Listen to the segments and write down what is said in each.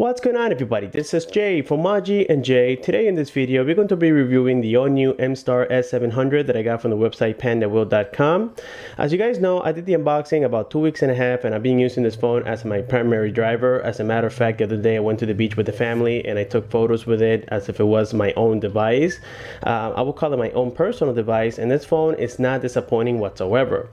What's going on, everybody? This is Jay from Maji and Jay. Today in this video we're going to be reviewing the all-new MSTAR S700 that I got from the website pandawill.com. As you guys know, I did the unboxing about 2 weeks and a half and I've been using this phone as my primary driver. As a matter of fact, the other day I went to the beach with the family and I took photos with it as if it was my own device. I will call it my own personal device, and this phone is not disappointing whatsoever.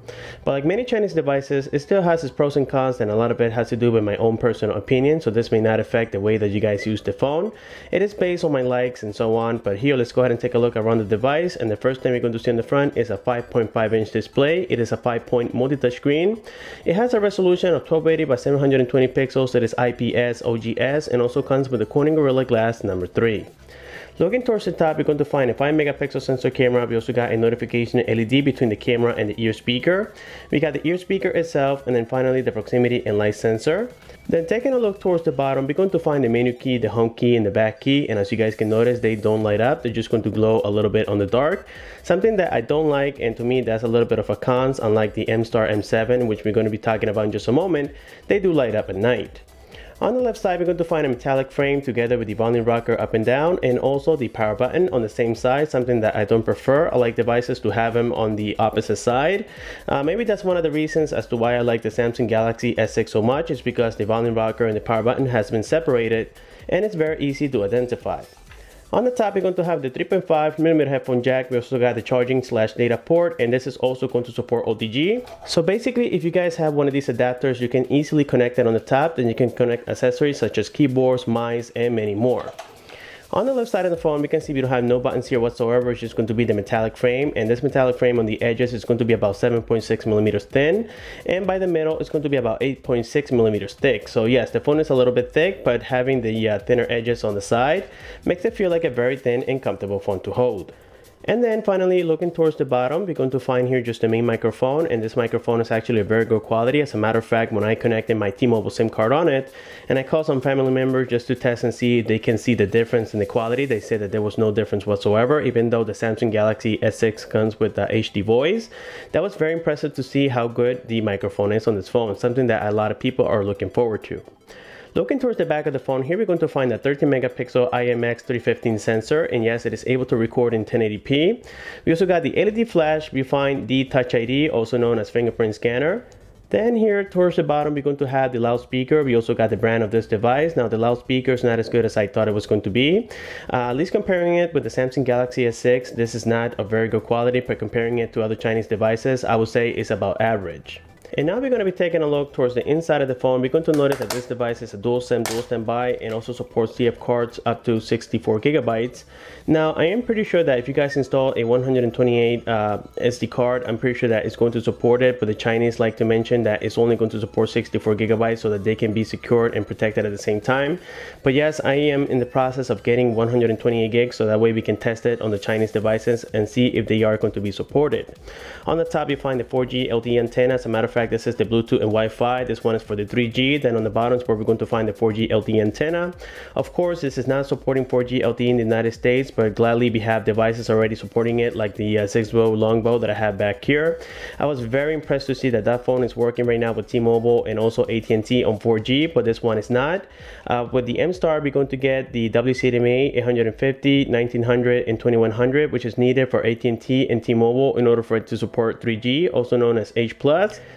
But like many Chinese devices, it still has its pros and cons, and a lot of it has to do with my own personal opinion, so this may not affect the way that you guys use the phone. It is based on my likes and so on, but here let's go ahead and take a look around the device. And the first thing we're going to see in the front is a 5.5-inch display. It is a 5-point multi-touch screen. It has a resolution of 1280 by 720 pixels. It is IPS OGS and also comes with the Corning Gorilla Glass number 3. Looking towards the top, you're going to find a 5-megapixel sensor camera. We also got a notification LED between the camera and the ear speaker. We got the ear speaker itself, and then finally the proximity and light sensor. Then taking a look towards the bottom, we're going to find the menu key, the home key, and the back key. And as you guys can notice, they don't light up. They're just going to glow a little bit on the dark. Something that I don't like, and to me that's a little bit of a cons, unlike the MSTAR M7, which we're going to be talking about in just a moment. They do light up at night. On the left side, we're going to find a metallic frame together with the volume rocker up and down, and also the power button on the same side, something that I don't prefer. I like devices to have them on the opposite side. Maybe that's one of the reasons as to why I like the Samsung Galaxy S6 so much, is because the volume rocker and the power button has been separated and it's very easy to identify. On the top, you're going to have the 3.5mm headphone jack. We also got the charging/data port, and this is also going to support OTG. So basically, if you guys have one of these adapters, you can easily connect it on the top. Then you can connect accessories such as keyboards, mice, and many more. On the left side of the phone, we can see we don't have no buttons here whatsoever. It's just going to be the metallic frame, and this metallic frame on the edges is going to be about 7.6 millimeters thin, and by the middle it's going to be about 8.6 millimeters thick. So yes, the phone is a little bit thick, but having the thinner edges on the side makes it feel like a very thin and comfortable phone to hold. And then finally, looking towards the bottom, we're going to find here just the main microphone, and this microphone is actually a very good quality. As a matter of fact, when I connected my T-Mobile SIM card on it and I called some family members just to test and see if they can see the difference in the quality, they said that there was no difference whatsoever, even though the Samsung Galaxy S6 comes with HD voice. That was very impressive to see how good the microphone is on this phone, something that a lot of people are looking forward to. Looking towards the back of the phone, here we're going to find a 13-megapixel IMX315 sensor, and yes, it is able to record in 1080p. We also got the LED flash. We find the Touch ID, also known as Fingerprint Scanner. Then here towards the bottom, we're going to have the loudspeaker. We also got the brand of this device. Now the loudspeaker is not as good as I thought it was going to be. At least comparing it with the Samsung Galaxy S6, this is not a very good quality, but comparing it to other Chinese devices, I would say it's about average. And now we're going to be taking a look towards the inside of the phone. We're going to notice that this device is a dual SIM, dual standby, and also supports CF cards up to 64 gigabytes. Now, I am pretty sure that if you guys install a 128 SD card, I'm pretty sure that it's going to support it, but the Chinese like to mention that it's only going to support 64 gigabytes so that they can be secured and protected at the same time. But yes, I am in the process of getting 128 gigs, so that way we can test it on the Chinese devices and see if they are going to be supported. On the top, you find the 4G LTE antenna. As a matter of fact, this is the Bluetooth and Wi-Fi. This one is for the 3G. Then on the bottom is where we're going to find the 4G LTE antenna. Of course, this is not supporting 4G LTE in the United States, but gladly we have devices already supporting it, like the 6-bow longbow that I have back here. I was very impressed to see that that phone is working right now with T-Mobile and also AT&T on 4G, but this one is not. With the MSTAR, we're going to get the WCDMA 850, 1900, and 2100, which is needed for AT&T and T-Mobile in order for it to support 3G, also known as H+.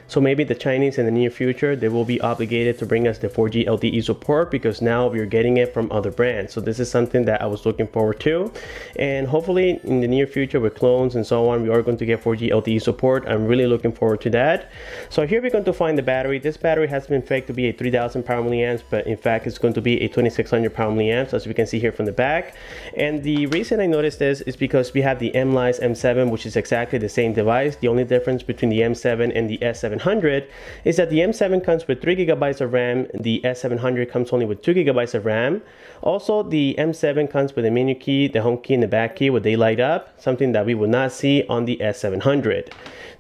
So maybe the Chinese in the near future, they will be obligated to bring us the 4G LTE support, because now we're getting it from other brands. So this is something that I was looking forward to. And hopefully in the near future with clones and so on, we are going to get 4G LTE support. I'm really looking forward to that. So here we're going to find the battery. This battery has been faked to be a 3000 power milliamps, but in fact it's going to be a 2600 power milliamps, as we can see here from the back. And the reason I noticed this is because we have the Mlais M7, which is exactly the same device. The only difference between the M7 and the S700 is that the M7 comes with 3 gigabytes of RAM, the S700 comes only with 2 gigabytes of RAM. Also, the M7 comes with a menu key, the home key, and the back key where they light up, something that we will not see on the S700.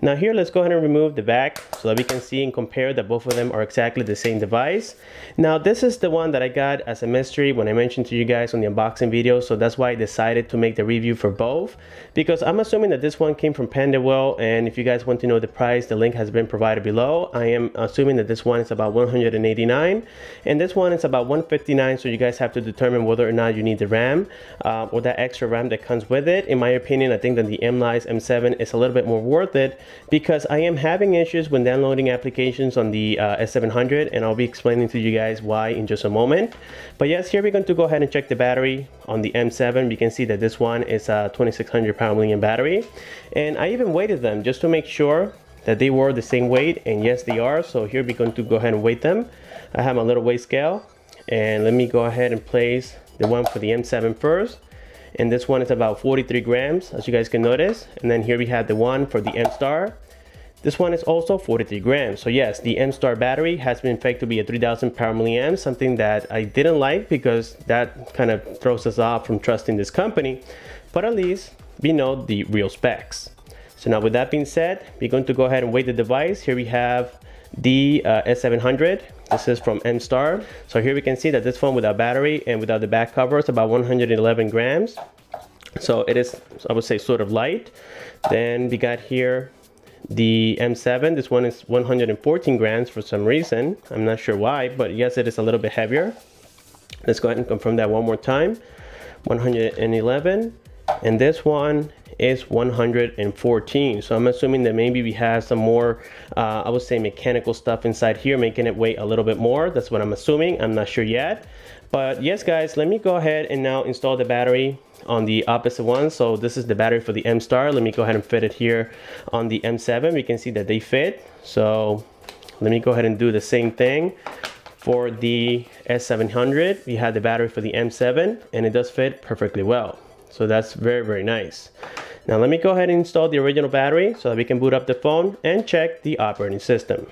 Now here, let's go ahead and remove the back so that we can see and compare that both of them are exactly the same device. Now this is the one that I got as a mystery when I mentioned to you guys on the unboxing video, so that's why I decided to make the review for both, because I'm assuming that this one came from Pandawill, and if you guys want to know the price, the link has been provided provided below. I am assuming that this one is about 189 and this one is about 159, so you guys have to determine whether or not you need the RAM or that extra RAM that comes with it. In my opinion, I think that the Mlais M7 is a little bit more worth it because I am having issues when downloading applications on the S700, and I'll be explaining to you guys why in just a moment. But yes, here we're going to go ahead and check the battery on the M7. We can see that this one is a 2600 pound million battery, and I even weighted them just to make sure that they were the same weight, and yes they are. So here we're going to go ahead and weight them. I have my little weight scale, and let me go ahead and place the one for the M7 first, and this one is about 43 grams as you guys can notice. And then here we have the one for the MSTAR. This one is also 43 grams. So yes, the MSTAR battery has been faked to be a 3000 power milliamps, something that I didn't like because that kind of throws us off from trusting this company, but at least we know the real specs. So now with that being said, we're going to go ahead and weight the device. Here we have the S700. This is from MSTAR. So here we can see that this phone without battery and without the back cover is about 111 grams. So it is, I would say, sort of light. Then we got here the M7. This one is 114 grams for some reason. I'm not sure why, but yes, it is a little bit heavier. Let's go ahead and confirm that one more time. 111, and this one is 114. So I'm assuming that maybe we have some more I would say mechanical stuff inside here making it weigh a little bit more. That's what I'm assuming. I'm not sure yet, but yes guys, let me go ahead and now install the battery on the opposite one. So this is the battery for the MSTAR. Let me go ahead and fit it here on the M7. We can see that they fit. So let me go ahead and do the same thing for the S700. We had the battery for the M7 and it does fit perfectly well. So that's very, very nice. Now let me go ahead and install the original battery so that we can boot up the phone and check the operating system.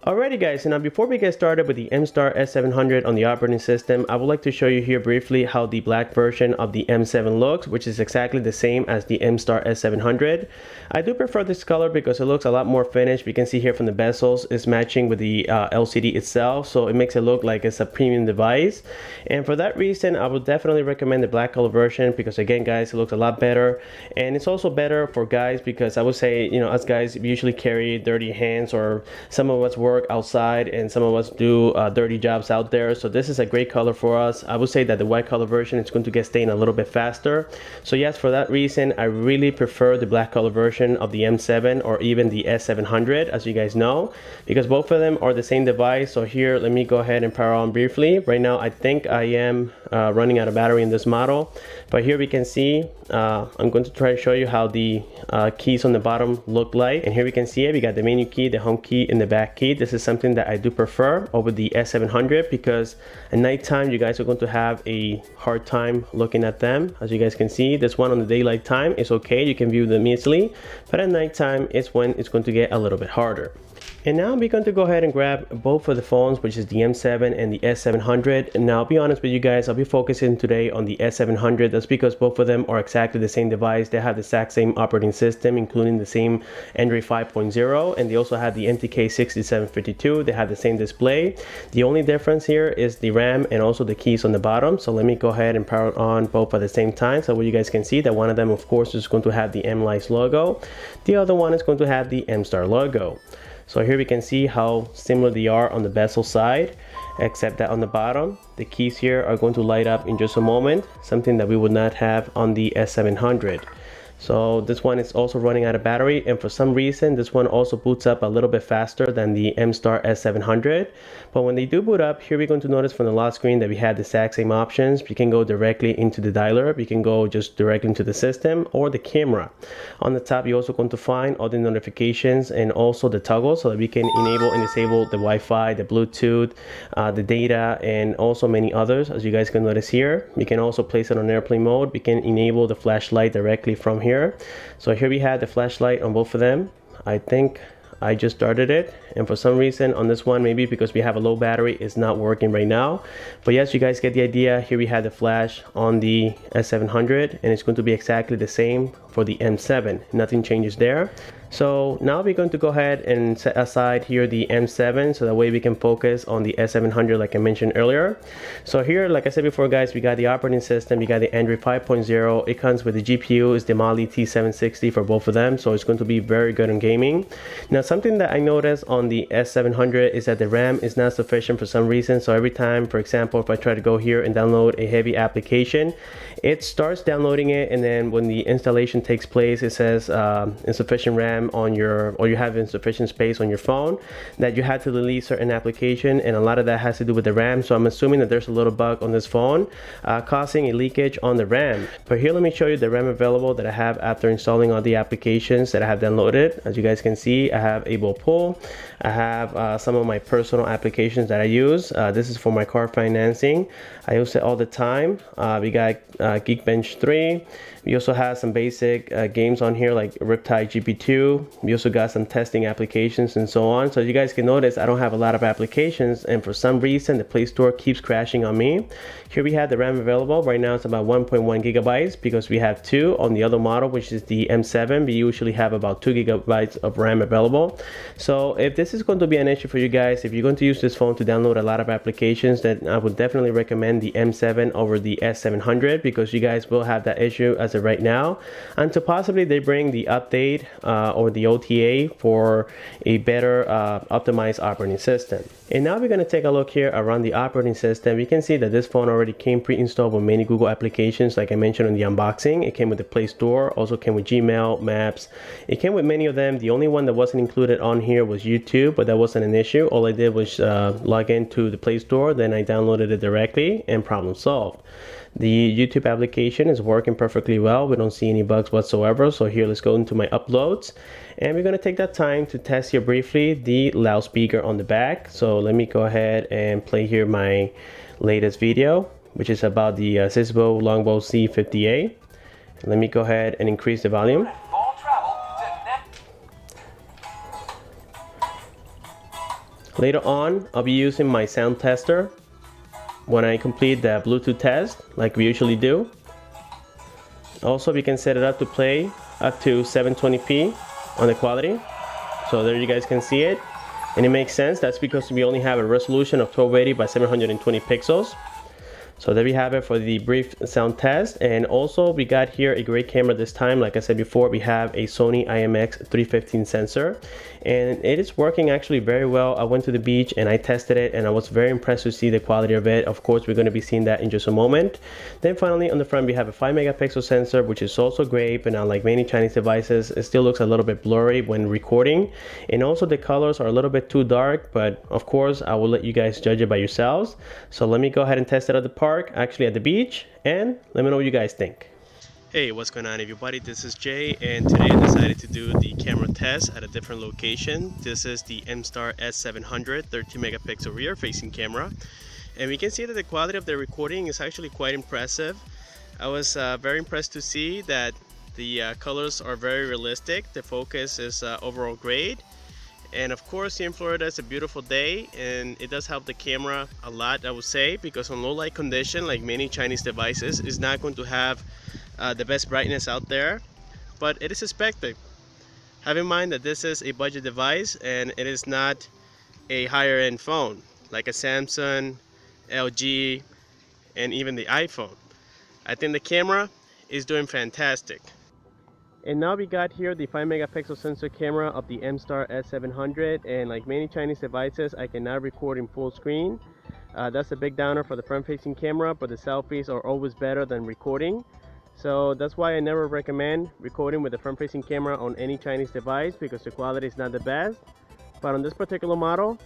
Alrighty guys, so now before we get started with the MSTAR S700 on the operating system, I would like to show you here briefly how the black version of the M7 looks, which is exactly the same as the MSTAR S700. I do prefer this color because it looks a lot more finished. We can see here from the bezels is matching with the LCD itself, so it makes it look like it's a premium device. And for that reason, I would definitely recommend the black color version because again guys, it looks a lot better, and it's also better for guys because I would say, you know, us guys usually carry dirty hands, or some of us work outside and some of us do dirty jobs out there. So this is a great color for us. I would say that the white color version is going to get stained a little bit faster. So yes, for that reason, I really prefer the black color version of the M7 or even the S700, as you guys know, because both of them are the same device. So here, let me go ahead and power on briefly. Right now, I think I am running out of battery in this model, but here we can see, I'm going to try to show you how the keys on the bottom look like. And here we can see it. We got the menu key, the home key, and the back key. This is something that I do prefer over the S700 because at nighttime you guys are going to have a hard time looking at them. As you guys can see, this one on the daylight time is okay, you can view them easily, but at nighttime is when it's going to get a little bit harder. And now we're going to go ahead and grab both of the phones, which is the M7 and the S700. And now I'll be honest with you guys, I'll be focusing today on the S700. That's because both of them are exactly the same device. They have the exact same operating system, including the same Android 5.0, and they also have the MTK6752. They have the same display. The only difference here is the RAM and also the keys on the bottom. So let me go ahead and power on both at the same time. So what you guys can see that one of them, of course, is going to have the Mlais logo. The other one is going to have the MSTAR logo. So here we can see how similar they are on the bezel side, except that on the bottom, the keys here are going to light up in just a moment, something that we would not have on the S700. So this one is also running out of battery, and for some reason this one also boots up a little bit faster than the MSTAR S700. But when they do boot up, here we're going to notice from the lock screen that we had the exact same options. We can go directly into the dialer, we can go just directly into the system or the camera. On the top, you're also going to find all the notifications and also the toggle so that we can enable and disable the Wi-Fi, the Bluetooth, the data, and also many others. As you guys can notice here, we can also place it on airplane mode. We can enable the flashlight directly from here. So here we have the flashlight on both of them. I think I just started it, and for some reason on this one, maybe because we have a low battery, it's not working right now. But yes, you guys get the idea. Here we have the flash on the S700, and it's going to be exactly the same for the M7. Nothing changes there. So now we're going to go ahead and set aside here the M7 so that way we can focus on the S700 like I mentioned earlier. So here, like I said before guys, we got the operating system, we got the Android 5.0. It comes with the GPU, is the Mali T760 for both of them, so it's going to be very good in gaming. Now something that I noticed on the S700 is that the RAM is not sufficient for some reason. So every time, for example, if I try to go here and download a heavy application, it starts downloading it, and then when the installation takes place, it says insufficient RAM on your, or you have insufficient space on your phone, that you had to delete certain application, and a lot of that has to do with the RAM. So I'm assuming that there's a little bug on this phone causing a leakage on the RAM. But here, let me show you the RAM available that I have after installing all the applications that I have downloaded. As you guys can see, I have Able Pull, I have some of my personal applications that I use. This is for my car financing. I use it all the time. We got Geekbench 3. We also have some basic games on here like Riptide GP2. We also got some testing applications and so on. So you guys can notice I don't have a lot of applications, and for some reason the Play Store keeps crashing on me. Here we have the RAM available. Right now it's about 1.1 gigabytes because we have 2 on the other model, which is the M7. We usually have about 2 gigabytes of RAM available. So if this is going to be an issue for you guys, if you're going to use this phone to download a lot of applications, then I would definitely recommend the M7 over the S700, because you guys will have that issue as of right now, until possibly they bring the update or the OTA for a better optimized operating system. And now we're going to take a look here around the operating system. You can see that this phone already came pre-installed with many Google applications like I mentioned in the unboxing. It came with the Play Store, also came with Gmail, Maps. It came with many of them. The only one that wasn't included on here was YouTube, but that wasn't an issue. All I did was log into the Play Store, then I downloaded it directly, and problem solved. The YouTube application is working perfectly well. We don't see any bugs whatsoever. So here, let's go into my uploads, and we're going to take that time to test here briefly the loudspeaker on the back. So let me go ahead and play here my latest video, which is about the Cisbo Longbow C50A. Let me go ahead and increase the volume. Later on, I'll be using my sound tester when I complete the Bluetooth test like we usually do. Also, we can set it up to play up to 720p on the quality. So there you guys can see it, and it makes sense. That's because we only have a resolution of 1280 by 720 pixels. So there we have it for the brief sound test. And also we got here a great camera this time. Like I said before, we have a Sony IMX315 sensor, and it is working actually very well. I went to the beach and I tested it, and I was very impressed to see the quality of it. Of course, we're going to be seeing that in just a moment. Then finally on the front, we have a 5 megapixel sensor, which is also great, but unlike many Chinese devices, it still looks a little bit blurry when recording. And also the colors are a little bit too dark, but of course I will let you guys judge it by yourselves. So let me go ahead and test it at the park, actually at the beach, and let me know what you guys think. Hey, what's going on everybody, this is Jay, and today I decided to do the camera test at a different location. This is the MSTAR S700 13 megapixel rear facing camera, and we can see that the quality of the recording is actually quite impressive. I was very impressed to see that the colors are very realistic, the focus is overall great. And of course, here in Florida it's a beautiful day, and it does help the camera a lot, I would say, because on low light condition, like many Chinese devices, it's not going to have the best brightness out there, but it is expected. Have in mind that this is a budget device and it is not a higher end phone like a Samsung, LG, and even the iPhone. I think the camera is doing fantastic. And now we got here the 5 megapixel sensor camera of the MSTAR S700, and like many Chinese devices, I cannot record in full screen. That's a big downer for the front facing camera, but the selfies are always better than recording. So that's why I never recommend recording with the front facing camera on any Chinese device, because the quality is not the best. But on this particular model,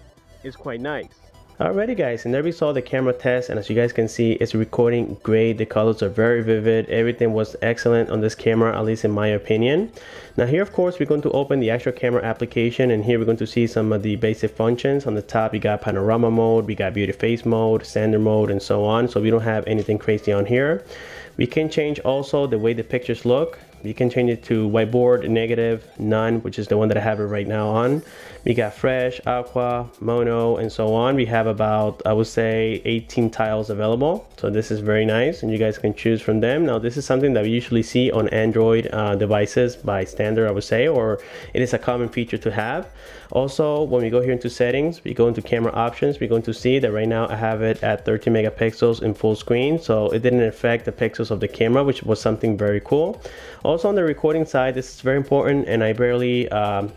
it's quite nice. Alrighty guys, and there we saw the camera test, and as you guys can see, it's recording great. The colors are very vivid. Everything was excellent on this camera, at least in my opinion. Now here, of course, we're going to open the actual camera application, and here we're going to see some of the basic functions. On the top, we got panorama mode, we got beauty face mode, standard mode, and so on. So we don't have anything crazy on here. We can change also the way the pictures look. You can change it to whiteboard, negative, none, which is the one that I have it right now on. We got fresh, aqua, mono, and so on. We have about, I would say, 18 tiles available. So this is very nice, and you guys can choose from them. Now, this is something that we usually see on Android devices by standard, I would say, or it is a common feature to have. Also, when we go here into settings, we go into camera options, we're going to see that right now I have it at 13 megapixels in full screen, so it didn't affect the pixels of the camera, which was something very cool. Also on the recording side, this is very important, and I barely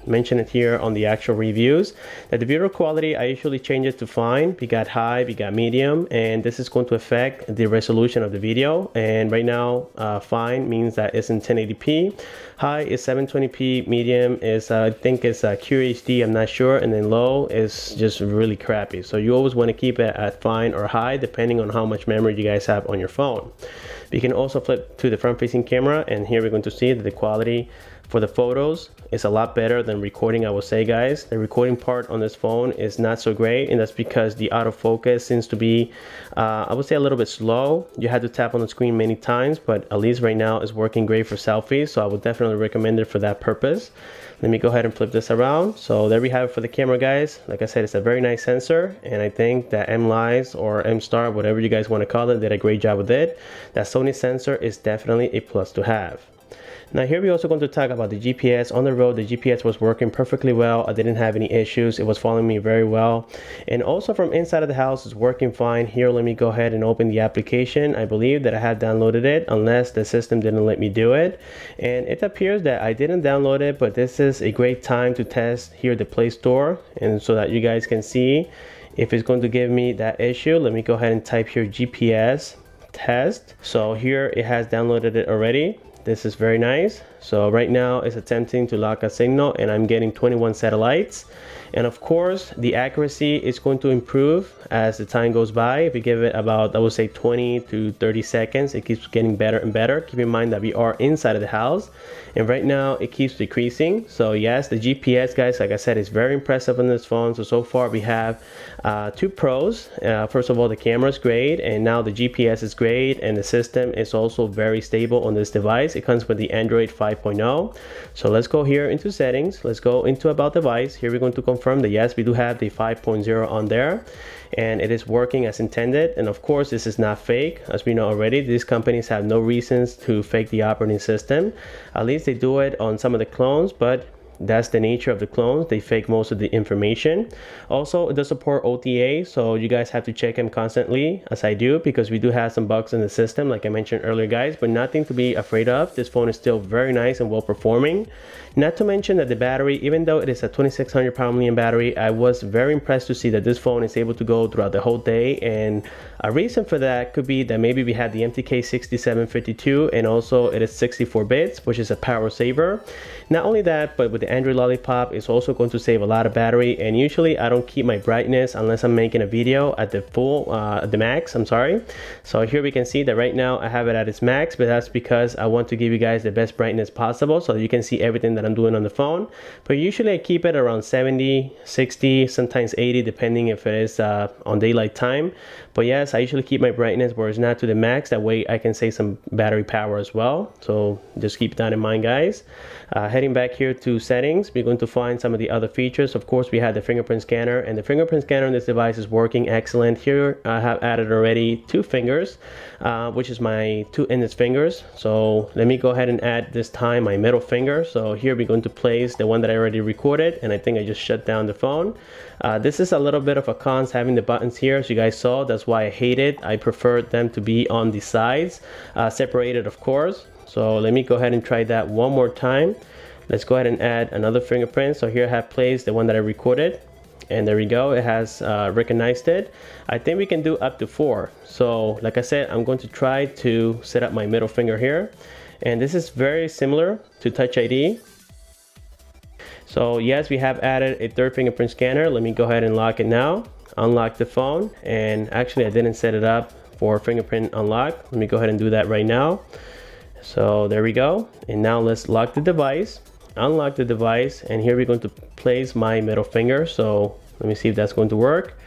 mention it here on the actual reviews, that the video quality, I usually change it to fine. We got high, we got medium, and this is going to affect the resolution of the video. And right now, fine means that it's in 1080p. High is 720p, medium is I think it's QHD, I'm not sure, and then low is just really crappy. So you always want to keep it at fine or high depending on how much memory you guys have on your phone. We can also flip to the front facing camera, and here we're going to see that the quality for the photos is a lot better than recording, I would say, guys. The recording part on this phone is not so great, and that's because the autofocus seems to be, I would say, a little bit slow. You had to tap on the screen many times, but at least right now it's working great for selfies, so I would definitely recommend it for that purpose. Let me go ahead and flip this around. So there we have it for the camera, guys. Like I said, it's a very nice sensor, and I think that Mlais or MSTAR, whatever you guys want to call it, did a great job with it. That Sony sensor is definitely a plus to have. Now here we're also going to talk about the GPS. On the road, the GPS was working perfectly well. I didn't have any issues. It was following me very well. And also from inside of the house, it's working fine. Here, let me go ahead and open the application. I believe that I had downloaded it, unless the system didn't let me do it. And it appears that I didn't download it, but this is a great time to test here the Play Store, and so that you guys can see if it's going to give me that issue. Let me go ahead and type here GPS test. So here it has downloaded it already. This is very nice. So right now it's attempting to lock a signal, and I'm getting 21 satellites. And of course, the accuracy is going to improve as the time goes by. If you give it about, I would say, 20 to 30 seconds, it keeps getting better and better. Keep in mind that we are inside of the house, and right now it keeps decreasing. So yes, the GPS, guys, like I said, is very impressive on this phone. So far we have 2 pros. First of all, the camera is great, and now the GPS is great, and the system is also very stable on this device. It comes with the Android 5.0. So let's go here into settings. Let's go into about device. Here we're going to confirm that yes, we do have the 5.0 on there, and it is working as intended. And of course, this is not fake. As we know already, these companies have no reasons to fake the operating system. At least they do it on some of the clones, but that's the nature of the clones. They fake most of the information. Also, it does support OTA, so you guys have to check them constantly, as I do, because we do have some bugs in the system, like I mentioned earlier, guys, but nothing to be afraid of. This phone is still very nice and well performing. Not to mention that the battery, even though it is a 2600 mAh battery, I was very impressed to see that this phone is able to go throughout the whole day. And a reason for that could be that maybe we had the MTK6752, and also it is 64 bits, which is a power saver. Not only that, but with the Android Lollipop, it's also going to save a lot of battery. And usually I don't keep my brightness unless I'm making a video at the full, the max, I'm sorry. So here we can see that right now I have it at its max, but that's because I want to give you guys the best brightness possible so that you can see everything that I'm doing on the phone. But usually I keep it around 70, 60, sometimes 80, depending if it is on daylight time. But yes, I usually keep my brightness where it's not to the max. That way I can save some battery power as well. So just keep that in mind, guys. Heading back here to settings, we're going to find some of the other features. Of course, we have the fingerprint scanner, and the fingerprint scanner on this device is working excellent. Here I have added already 2 fingers, which is my 2 index fingers. So let me go ahead and add this time my middle finger. So here we're going to place the one that I already recorded, and I think I just shut down the phone. This is a little bit of a cons having the buttons here, as you guys saw. That's why I hate it. I prefer them to be on the sides, separated, of course. So let me go ahead and try that one more time. Let's go ahead and add another fingerprint. So here I have placed the one that I recorded, and there we go. It has recognized it. I think we can do up to 4. So like I said, I'm going to try to set up my middle finger here, and this is very similar to Touch ID. So yes, we have added a 3rd fingerprint scanner. Let me go ahead and lock it now. Unlock the phone, and actually I didn't set it up for fingerprint unlock. Let me go ahead and do that right now. So there we go. And now let's lock the device, unlock the device, and here we're going to place my middle finger. So let me see if that's going to work,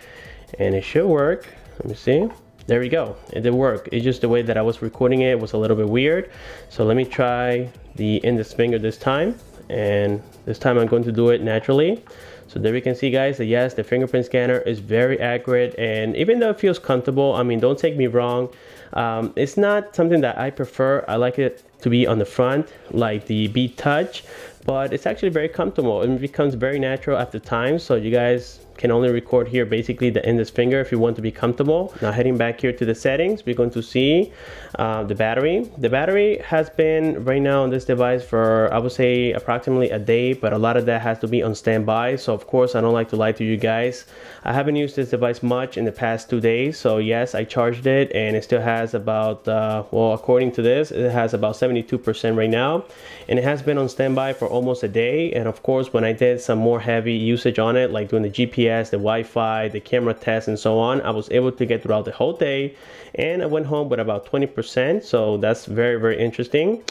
and it should work. Let me see. There we go. It did work. It's just the way that I was recording it was a little bit weird. So let me try the index finger this time. And this time I'm going to do it naturally. So there we can see, guys, that yes, the fingerprint scanner is very accurate. And even though it feels comfortable, I mean, don't take me wrong. It's not something that I prefer. I like it to be on the front, like the Beat Touch. But it's actually very comfortable. It becomes very natural after time. So you guys can only record here basically the index finger if you want to be comfortable. Now heading back here to the settings, we're going to see the battery. The battery has been right now on this device for, I would say, approximately a day, but a lot of that has to be on standby. So of course, I don't like to lie to you guys. I haven't used this device much in the past 2 days. So yes, I charged it and it still has about, well, according to this, it has about 72% right now. And it has been on standby for almost a day. And of course, when I did some more heavy usage on it, like doing the GPS, the Wi-Fi, the camera test, and so on, I was able to get throughout the whole day. And I went home with about 20%. So that's very, very interesting.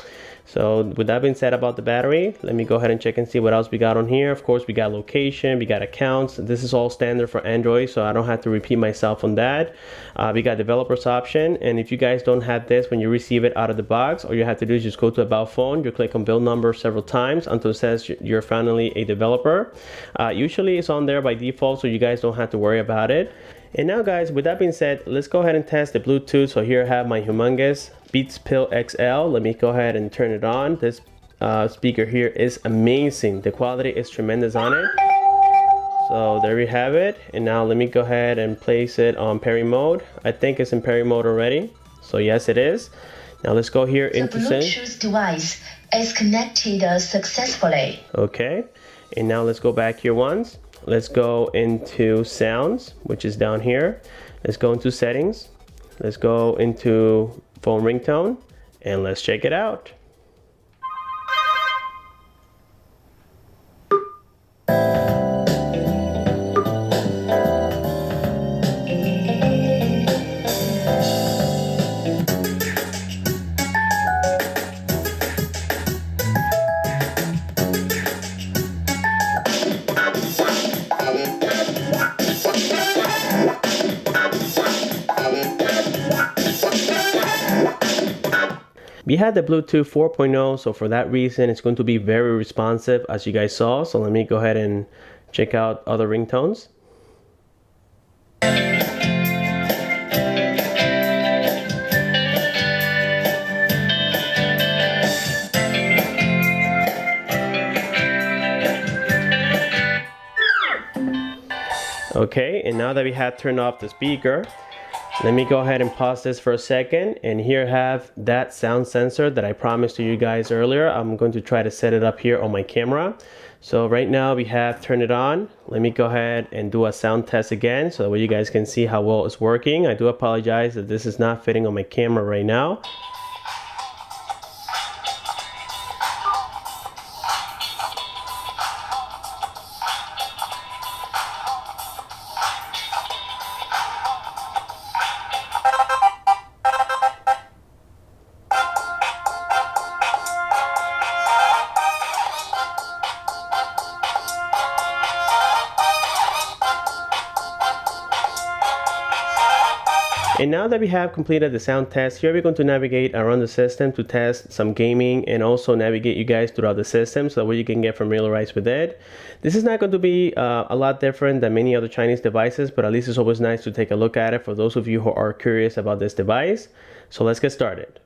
So with that being said about the battery, let me go ahead and check and see what else we got on here. Of course, we got location, we got accounts. This is all standard for Android, so I don't have to repeat myself on that. We got developers option, and if you guys don't have this when you receive it out of the box, all you have to do is just go to About Phone, you click on build number several times until it says you're finally a developer. Usually it's on there by default, so you guys don't have to worry about it. And now guys, with that being said, let's go ahead and test the Bluetooth. So here I have my humongous Beats Pill XL. Let me go ahead and turn it on. This speaker here is amazing. The quality is tremendous on it. So there we have it. And now let me go ahead and place it on Perry mode. I think it's in Perry mode already. So yes, it is. Now let's go here into settings. The Bluetooth device is connected successfully. Okay. And now let's go back here once. Let's go into sounds, which is down here. Let's go into settings. Let's go into phone ringtone and let's check it out. We had the Bluetooth 4.0, so for that reason, it's going to be very responsive, as you guys saw. So let me go ahead and check out other ringtones. Okay, and now that we have turned off the speaker, let me go ahead and pause this for a second, and here I have that sound sensor that I promised to you guys earlier. I'm going to try to set it up here on my camera. So right now we have turned it on. Let me go ahead and do a sound test again so that way you guys can see how well it's working. I do apologize that this is not fitting on my camera right now. And now that we have completed the sound test, here we're going to navigate around the system to test some gaming and also navigate you guys throughout the system so that way you can get familiarized with it. This is not going to be a lot different than many other Chinese devices, but at least it's always nice to take a look at it for those of you who are curious about this device. So let's get started.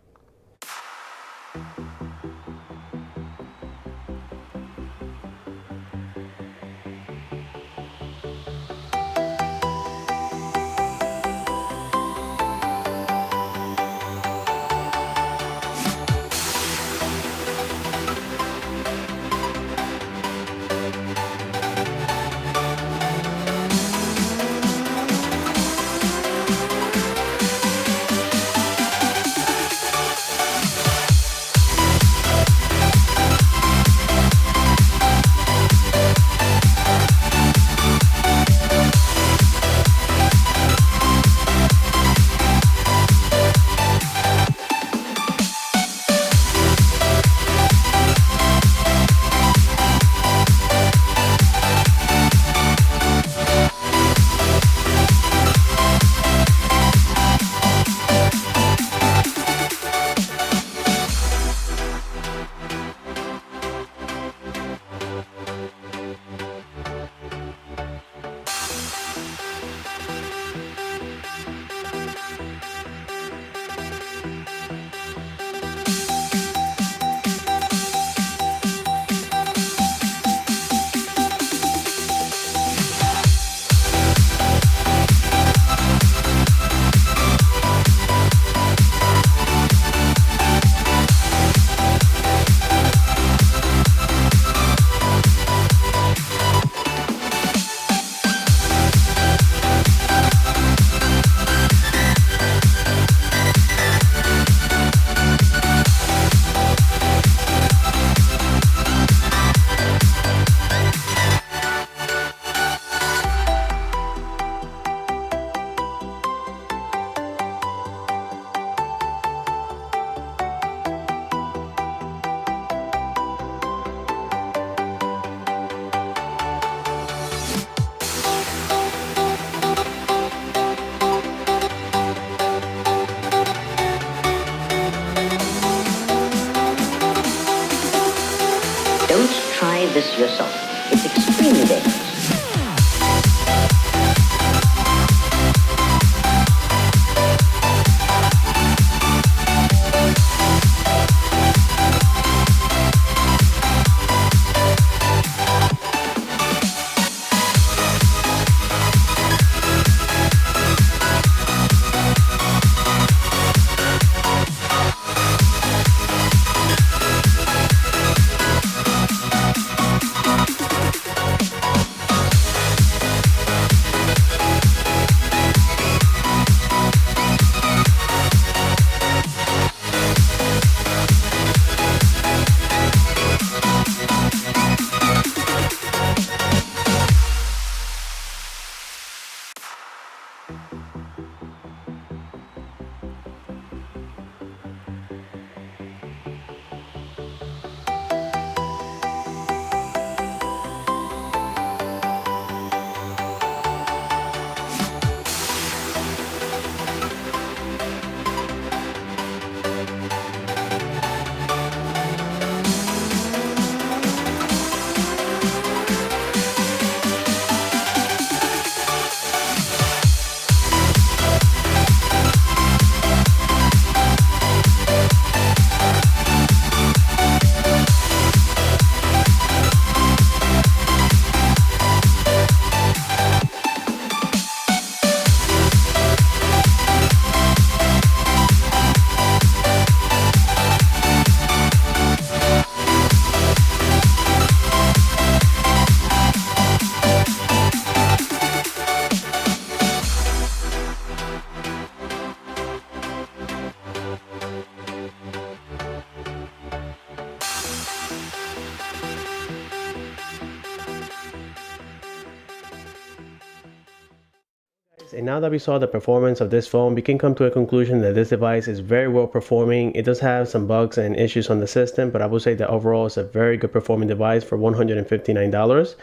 guys, and now that we saw the performance of this phone, we can come to a conclusion that this device is very well performing. It does have some bugs and issues on the system, but I would say that overall it's a very good performing device for $159.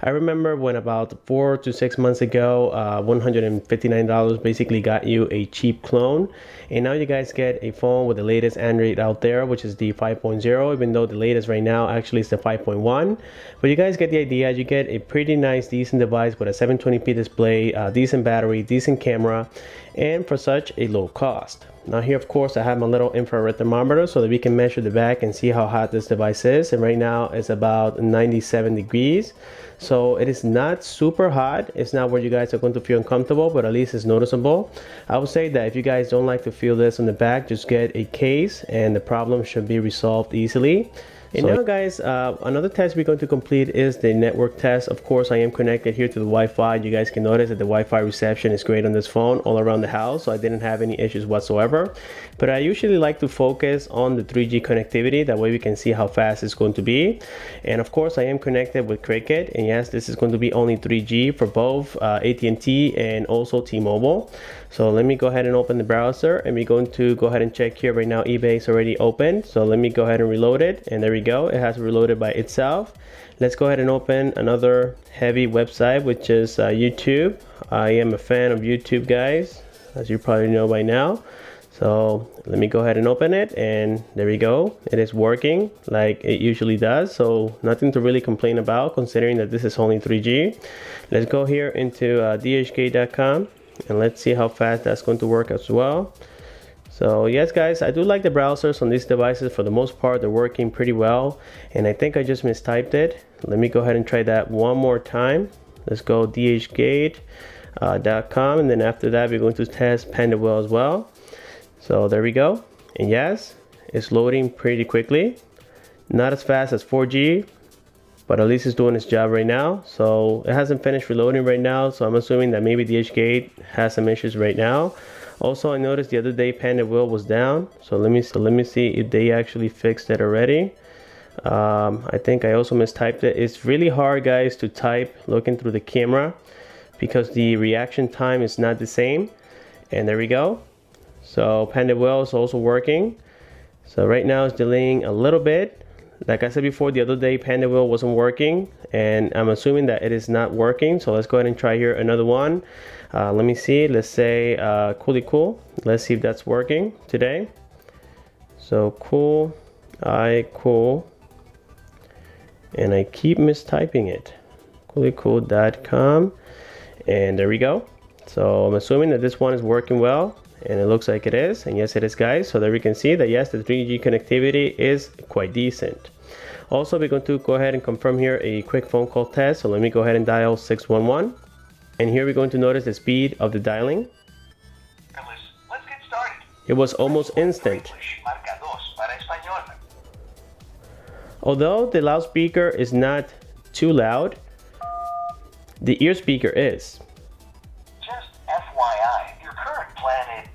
I remember when about 4 to 6 months ago, $159 basically got you a cheap clone, and now you guys get a phone with the latest Android out there, which is the 5.0, even though the latest right now actually is the 5.1. But you guys get the idea. You get a pretty nice, decent device with a 720p display, decent battery, decent camera, and for such a low cost. Now here, of course, I have my little infrared thermometer so that we can measure the back and see how hot this device is. And right now it's about 97 degrees. So it is not super hot. It's not where you guys are going to feel uncomfortable, but at least it's noticeable. I would say that if you guys don't like to feel this on the back, just get a case and the problem should be resolved easily. And now guys, another test we're going to complete is the network test. Of course, I am connected here to the Wi-Fi. You guys can notice that the Wi-Fi reception is great on this phone all around the house, so I didn't have any issues whatsoever. But I usually like to focus on the 3G connectivity. That way we can see how fast it's going to be. And of course, I am connected with Cricket. And yes, this is going to be only 3G for both AT&T and also T-Mobile. So let me go ahead and open the browser, and we're going to go ahead and check here right now. eBay is already open. So let me go ahead and reload it. And there we go. It has reloaded by itself. Let's go ahead and open another heavy website, which is YouTube. I am a fan of YouTube, guys, as you probably know by now. So let me go ahead and open it, and there we go. It is working like it usually does, so nothing to really complain about considering that this is only 3G. Let's go here into dhk.com and let's see how fast that's going to work as well. So yes guys, I do like the browsers on these devices. For the most part, they're working pretty well, and I think I just mistyped it. Let me go ahead and try that one more time. Let's go dhk.com, and then after that we're going to test PandaWell as well. So there we go, and yes, it's loading pretty quickly. Not as fast as 4G, but at least it's doing its job right now. So it hasn't finished reloading right now, so I'm assuming that maybe DHgate has some issues right now. Also, I noticed the other day PandaWell was down, so let me see if they actually fixed it already. I think I also mistyped it. It's really hard, guys, to type looking through the camera because the reaction time is not the same. And there we go. So PandaWell is also working. So right now it's delaying a little bit. Like I said before, the other day PandaWell wasn't working, and I'm assuming that it is not working. So let's go ahead and try here another one. Let me see. Let's say Coolie Cool. Let's see if that's working today. So cool, cool, and I keep mistyping it. CoolieCool.com, and there we go. So I'm assuming that this one is working well, and it looks like it is, and yes it is, guys. So there we can see that yes, the 3G connectivity is quite decent. Also, we're going to go ahead and confirm here a quick phone call test. So let me go ahead and dial 611, and here we're going to notice the speed of the dialing. Let's get started. It was almost instant. Although the loudspeaker is not too loud, the ear speaker is. Just FYI, your current plan is...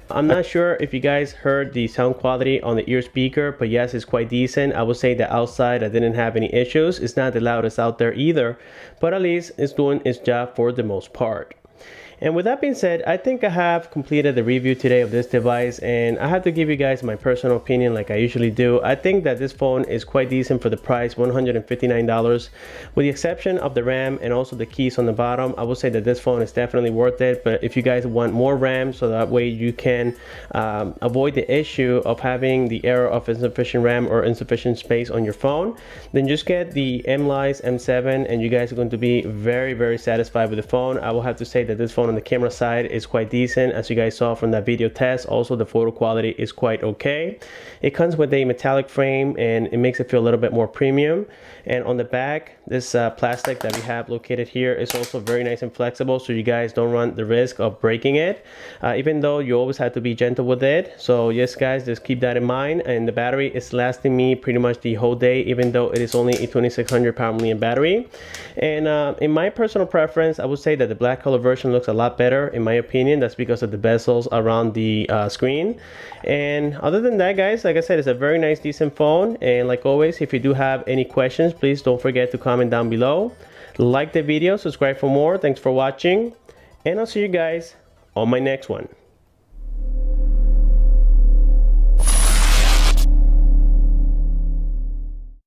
I'm not sure if you guys heard the sound quality on the ear speaker, but yes, it's quite decent. I would say that outside I didn't have any issues. It's not the loudest out there either, but at least it's doing its job for the most part. And with that being said, I think I have completed the review today of this device, and I have to give you guys my personal opinion like I usually do. I think that this phone is quite decent for the price, $159. With the exception of the RAM and also the keys on the bottom, I would say that this phone is definitely worth it. But if you guys want more RAM, so that way you can avoid the issue of having the error of insufficient RAM or insufficient space on your phone, then just get the Mlais M7 and you guys are going to be very, very satisfied with the phone. I will have to say that this phone on the camera side is quite decent, as you guys saw from that video test. Also, the photo quality is quite okay. It comes with a metallic frame and it makes it feel a little bit more premium. And on the back, this plastic that we have located here is also very nice and flexible, so you guys don't run the risk of breaking it, even though you always have to be gentle with it. So yes guys, just keep that in mind. And the battery is lasting me pretty much the whole day, even though it is only a 2600 power milliamp battery. And in my personal preference, I would say that the black color version looks a lot better in my opinion. That's because of the bezels around the screen. And other than that, guys, like I said, it's a very nice, decent phone. And like always, if you do have any questions, please don't forget to comment down below. Like the video, subscribe for more. Thanks for watching, and I'll see you guys on my next one.